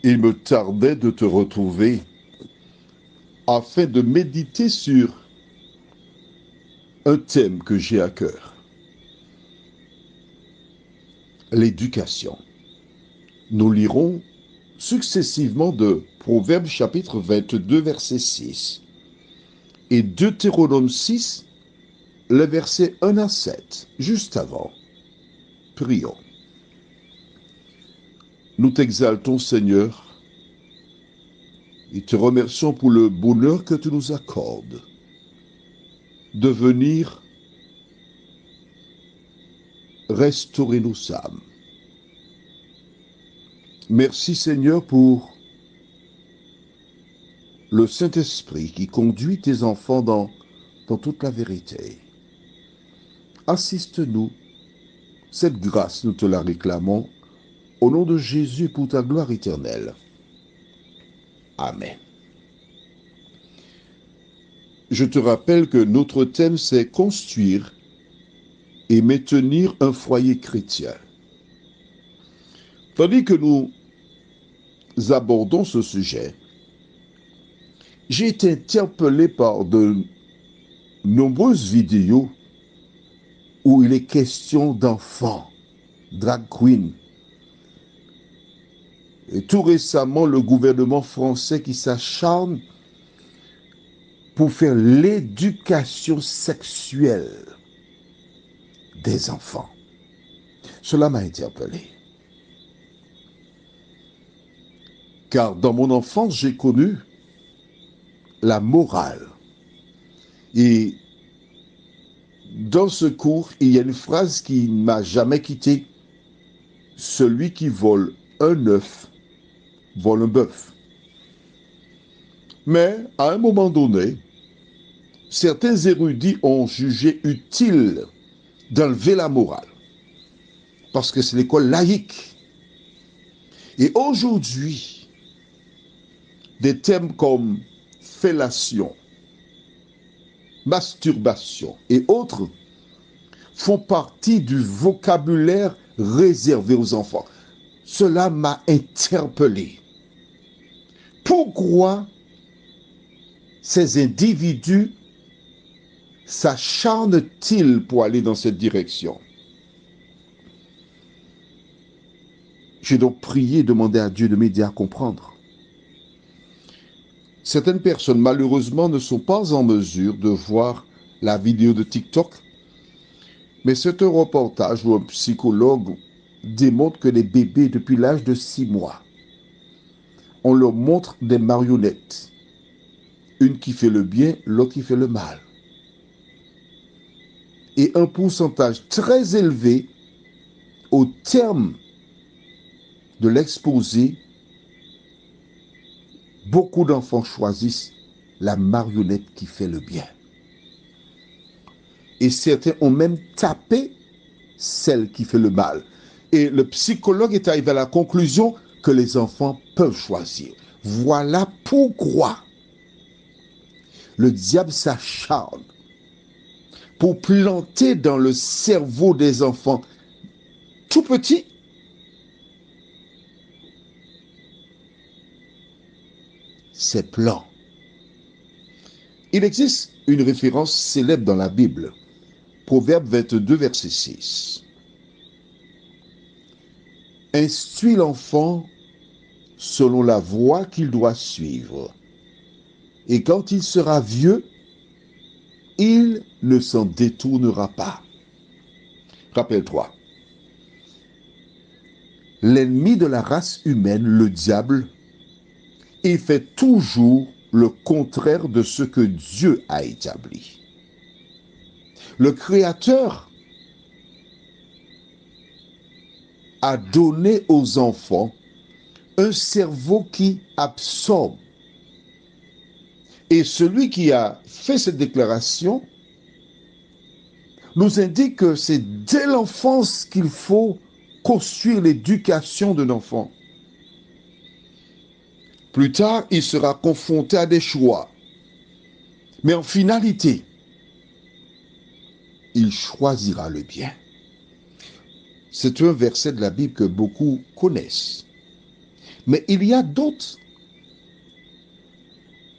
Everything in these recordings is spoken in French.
il me tardait de te retrouver afin de méditer sur un thème que j'ai à cœur. L'éducation. Nous lirons successivement de Proverbes chapitre 22, verset 6 et Deutéronome 6, les versets 1 à 7. Juste avant, prions. Nous t'exaltons, Seigneur, et te remercions pour le bonheur que tu nous accordes de venir restaurer nos âmes. Merci, Seigneur, pour le Saint-Esprit qui conduit tes enfants dans toute la vérité. Assiste-nous, cette grâce nous te la réclamons, au nom de Jésus pour ta gloire éternelle. Amen. Je te rappelle que notre thème, c'est construire et maintenir un foyer chrétien. Tandis que nous abordons ce sujet, j'ai été interpellé par de nombreuses vidéos où il est question d'enfants, drag queen. Et tout récemment, le gouvernement français qui s'acharne pour faire l'éducation sexuelle des enfants. Cela m'a interpellé. Car dans mon enfance, j'ai connu la morale. Et dans ce cours, il y a une phrase qui ne m'a jamais quitté. Celui qui vole un œuf vole un bœuf. Mais à un moment donné, certains érudits ont jugé utile d'enlever la morale. Parce que c'est l'école laïque. Et aujourd'hui, des thèmes comme fellation, masturbation et autres font partie du vocabulaire réservé aux enfants. Cela m'a interpellé. Pourquoi ces individus s'acharnent-ils pour aller dans cette direction? J'ai donc prié et demandé à Dieu de m'aider à comprendre. Certaines personnes, malheureusement, ne sont pas en mesure de voir la vidéo de TikTok, mais c'est un reportage où un psychologue démontre que les bébés, depuis l'âge de 6 mois, on leur montre des marionnettes. Une qui fait le bien, l'autre qui fait le mal. Et un pourcentage très élevé, au terme de l'exposé, beaucoup d'enfants choisissent la marionnette qui fait le bien. Et certains ont même tapé celle qui fait le mal. Et le psychologue est arrivé à la conclusion que les enfants peuvent choisir. Voilà pourquoi le diable s'acharne pour planter dans le cerveau des enfants tout petits ces plans. Il existe une référence célèbre dans la Bible, Proverbe 22, verset 6. Instruis l'enfant selon la voie qu'il doit suivre, et quand il sera vieux, il ne s'en détournera pas. Rappelle-toi, l'ennemi de la race humaine, le diable, il fait toujours le contraire de ce que Dieu a établi. Le Créateur a donné aux enfants un cerveau qui absorbe. Et celui qui a fait cette déclaration nous indique que c'est dès l'enfance qu'il faut construire l'éducation d'un enfant. Plus tard, il sera confronté à des choix. Mais en finalité, il choisira le bien. C'est un verset de la Bible que beaucoup connaissent. Mais il y a d'autres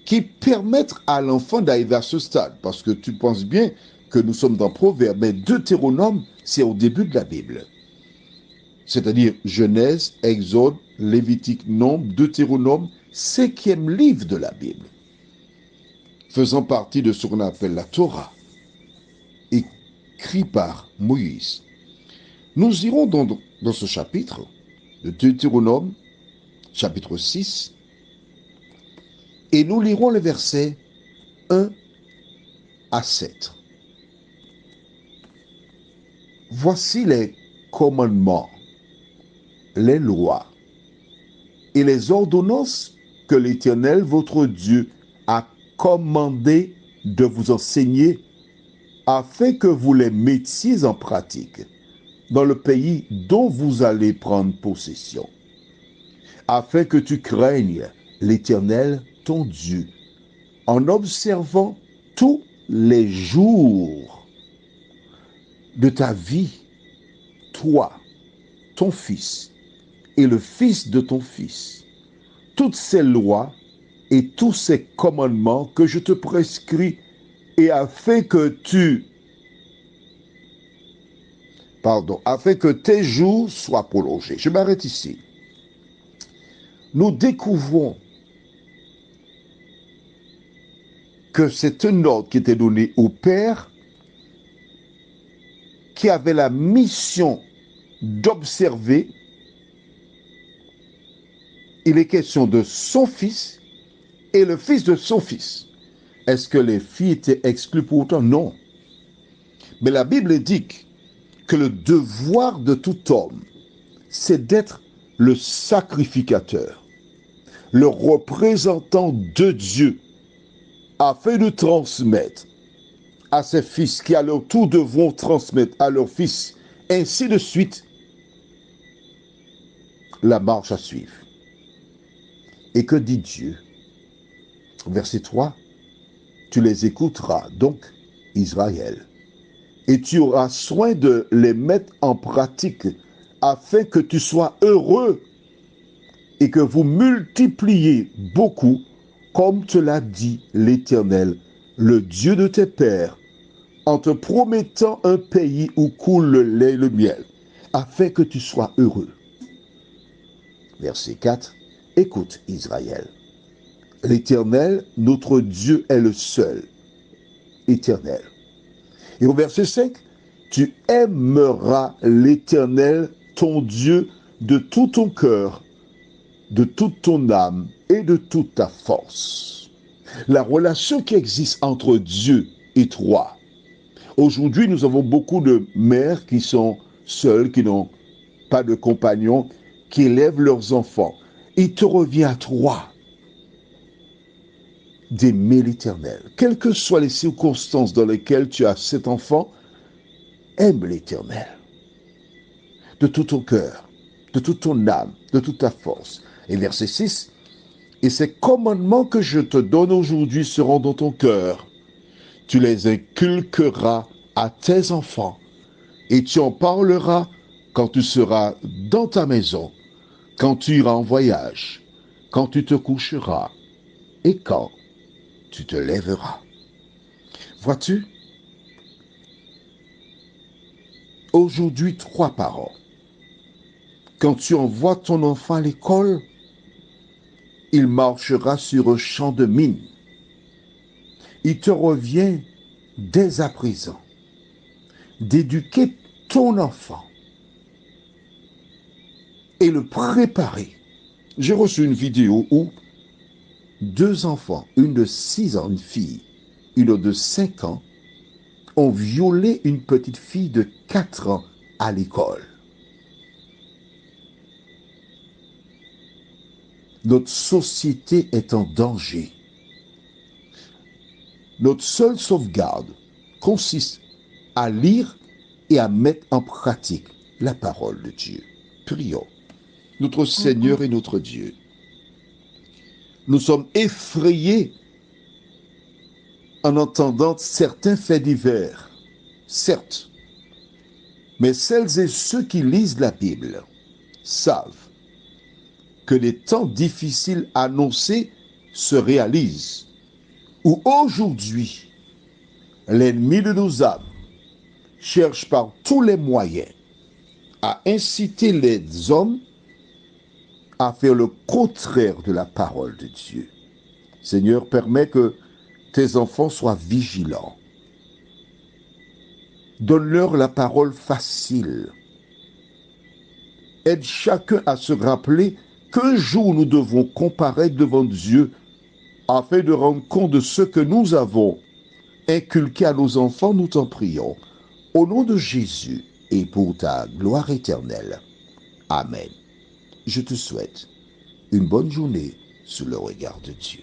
qui permettent à l'enfant d'arriver à ce stade. Parce que tu penses bien que nous sommes dans Proverbes, mais Deutéronome, c'est au début de la Bible. C'est-à-dire Genèse, Exode, Lévitique, Nombre, Deutéronome, 5e livre de la Bible, faisant partie de ce qu'on appelle la Torah, écrit par Moïse. Nous irons dans ce chapitre de Deutéronome, chapitre 6, et nous lirons les versets 1 à 7. Voici les commandements, les lois et les ordonnances que l'Éternel, votre Dieu, a commandé de vous enseigner afin que vous les mettiez en pratique dans le pays dont vous allez prendre possession, afin que tu craignes l'Éternel, ton Dieu, en observant tous les jours de ta vie, toi, ton fils et le fils de ton fils, toutes ces lois et tous ces commandements que je te prescris, et afin que tes jours soient prolongés. Je m'arrête ici. Nous découvrons que c'est un ordre qui était donné au Père, qui avait la mission d'observer. Il est question de son fils et le fils de son fils. Est-ce que les filles étaient exclues pour autant? Non. Mais la Bible indique que le devoir de tout homme, c'est d'être le sacrificateur, le représentant de Dieu, afin de transmettre à ses fils qui à leur tour devront transmettre à leurs fils, ainsi de suite, la marche à suivre. Et que dit Dieu? Verset 3, tu les écouteras, donc Israël, et tu auras soin de les mettre en pratique afin que tu sois heureux et que vous multipliez beaucoup, comme te l'a dit l'Éternel, le Dieu de tes pères, en te promettant un pays où coule le lait et le miel, afin que tu sois heureux. Verset 4, écoute Israël, l'Éternel, notre Dieu, est le seul éternel. Et au verset 5, tu aimeras l'Éternel, ton Dieu, de tout ton cœur, de toute ton âme et de toute ta force. La relation qui existe entre Dieu et toi. Aujourd'hui, nous avons beaucoup de mères qui sont seules, qui n'ont pas de compagnons, qui élèvent leurs enfants. Il te revient à toi d'aimer l'Éternel. Quelles que soient les circonstances dans lesquelles tu as cet enfant, aime l'Éternel de tout ton cœur, de toute ton âme, de toute ta force. Et verset 6, et ces commandements que je te donne aujourd'hui seront dans ton cœur. Tu les inculqueras à tes enfants et tu en parleras quand tu seras dans ta maison, quand tu iras en voyage, quand tu te coucheras et quand tu te lèveras. Vois-tu, aujourd'hui, 3 parents, quand tu envoies ton enfant à l'école, il marchera sur un champ de mine. Il te revient dès à présent d'éduquer ton enfant et le préparer. J'ai reçu une vidéo où 2 enfants, une de 6 ans, une fille, une autre de 5 ans, ont violé une petite fille de 4 ans à l'école. Notre société est en danger. Notre seule sauvegarde consiste à lire et à mettre en pratique la parole de Dieu. Prions. Notre Seigneur et notre Dieu, nous sommes effrayés en entendant certains faits divers, certes, mais celles et ceux qui lisent la Bible savent que les temps difficiles annoncés se réalisent, où aujourd'hui, l'ennemi de nos âmes cherche par tous les moyens à inciter les hommes à faire le contraire de la parole de Dieu. Seigneur, permets que tes enfants soient vigilants. Donne-leur la parole facile. Aide chacun à se rappeler qu'un jour nous devons comparaître devant Dieu afin de rendre compte de ce que nous avons inculqué à nos enfants. Nous t'en prions. Au nom de Jésus et pour ta gloire éternelle. Amen. Je te souhaite une bonne journée sous le regard de Dieu.